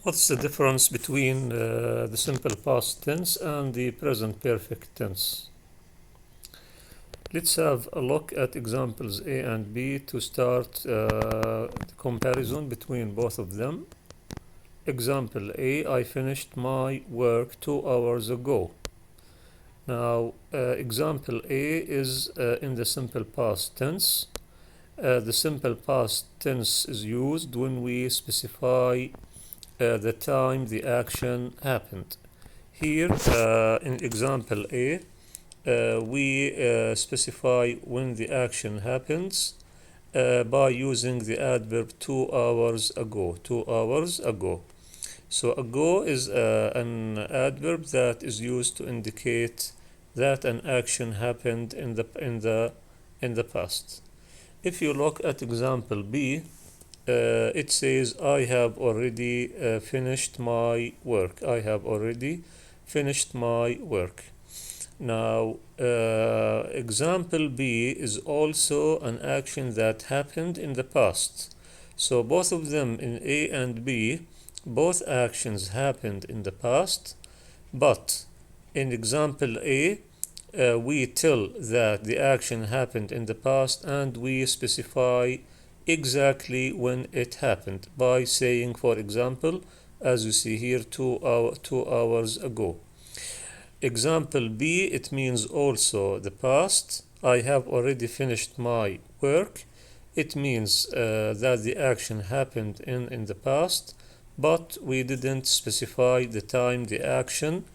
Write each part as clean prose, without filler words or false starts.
What's the difference between the simple past tense and the present perfect tense? Let's have a look at examples A and B to start the comparison between both of them. Example A, I finished my work 2 hours ago. Now, example A is in the simple past tense. The simple past tense is used when we specify the time the action happened. Here, in example A, we specify when the action happens by using the adverb 2 hours ago. 2 hours ago. So ago is an adverb that is used to indicate that an action happened in the past. If you look at example B, it says I have already finished my work. I have already finished my work. Now, example B is also an action that happened in the past. So both of them in A and B, both actions happened in the past, but in example A, we tell that the action happened in the past and we specify exactly when it happened by saying, for example, as you see here, 2 hours ago. Example B, it means also the past. I have already finished my work. It means that the action happened in the past, but we didn't specify the time the action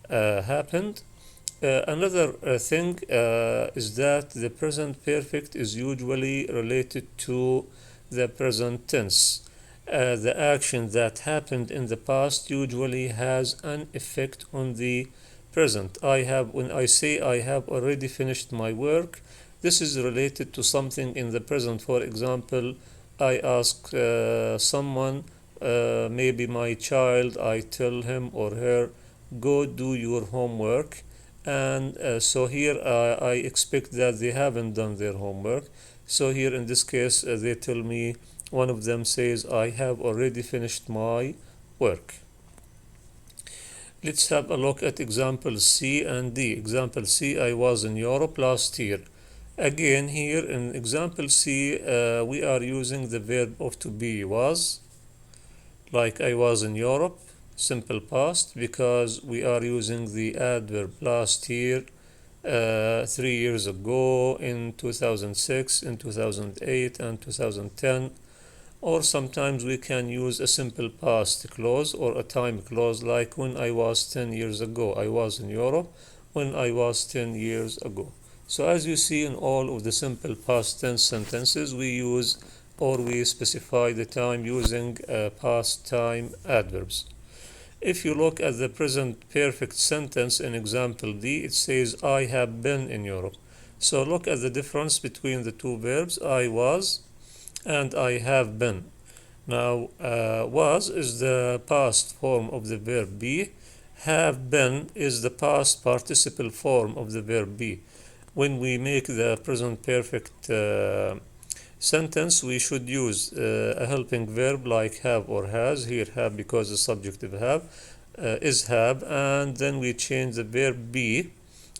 happened. Another thing is that the present perfect is usually related to the present tense. The action that happened in the past usually has an effect on the present. When I say I have already finished my work, this is related to something in the present. For example, I ask someone, maybe my child, I tell him or her, go do your homework. And so here I expect that they haven't done their homework. So here in this case, they tell me, one of them says, I have already finished my work. Let's have a look at example C and D. Example C, I was in Europe last year. Again, here in example C, we are using the verb of to be was, like I was in Europe, simple past, because we are using the adverb last year, 3 years ago, in 2006, in 2008, and 2010. Or sometimes we can use a simple past clause or a time clause, like when I was 10 years ago. I was in Europe when I was 10 years ago. So as you see in all of the simple past tense sentences, we use or we specify the time using past time adverbs. If you look at the present perfect sentence in example D, it says I have been in Europe. So look at the difference between the two verbs, I was and I have been. Now, was is the past form of the verb be. Have been is the past participle form of the verb be. When we make the present perfect sentence, we should use a helping verb like have or has. Here, have because the subjunctive have is have, and then we change the verb be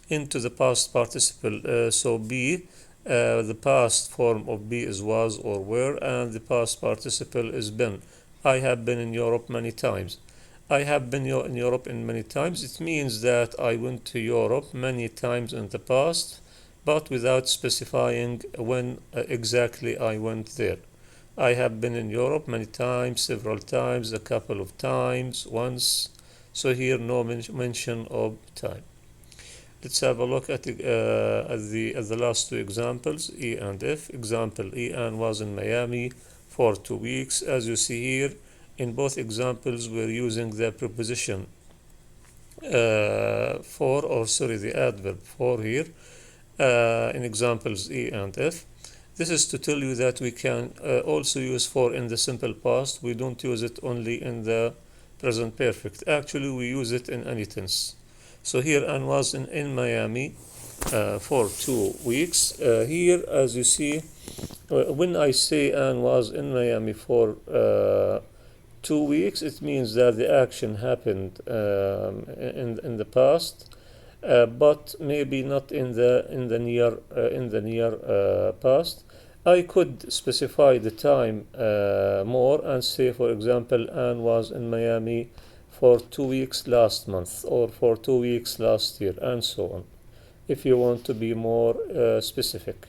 into the past participle. So be. The past form of be is was or were, and the past participle is been. I have been in Europe many times. I have been in Europe in many times. It means that I went to Europe many times in the past, but without specifying when exactly I went there. I have been in Europe many times, several times, a couple of times, once. So here no mention of time. Let's have a look at the last two examples, E and F. Example, E Ann was in Miami for 2 weeks. As you see here, in both examples, we're using the preposition the adverb for here in examples E and F. This is to tell you that we can also use for in the simple past. We don't use it only in the present perfect. Actually, we use it in any tense. So here Anne was in Miami for 2 weeks. Here, as you see, when I say Anne was in Miami for 2 weeks, it means that the action happened in the past, but maybe not in the near past. I could specify the time more and say, for example, Anne was in Miami for 2 weeks last month or for 2 weeks last year, and so on, if you want to be more specific.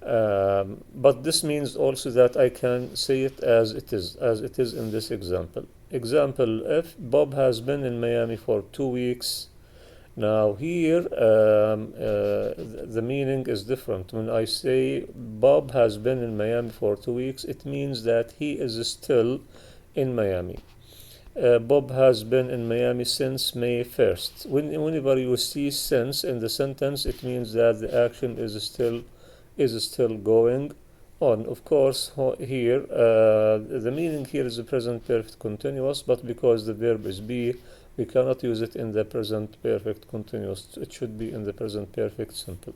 But this means also that I can say it as it is in this example. Example F, Bob has been in Miami for 2 weeks. Now here, the meaning is different. When I say Bob has been in Miami for 2 weeks, it means that he is still in Miami. Bob has been in Miami since May 1st. Whenever you see since in the sentence, it means that the action is still going on. Of course, here the meaning here is the present perfect continuous, but because the verb is be, we cannot use it in the present perfect continuous. It should be in the present perfect simple.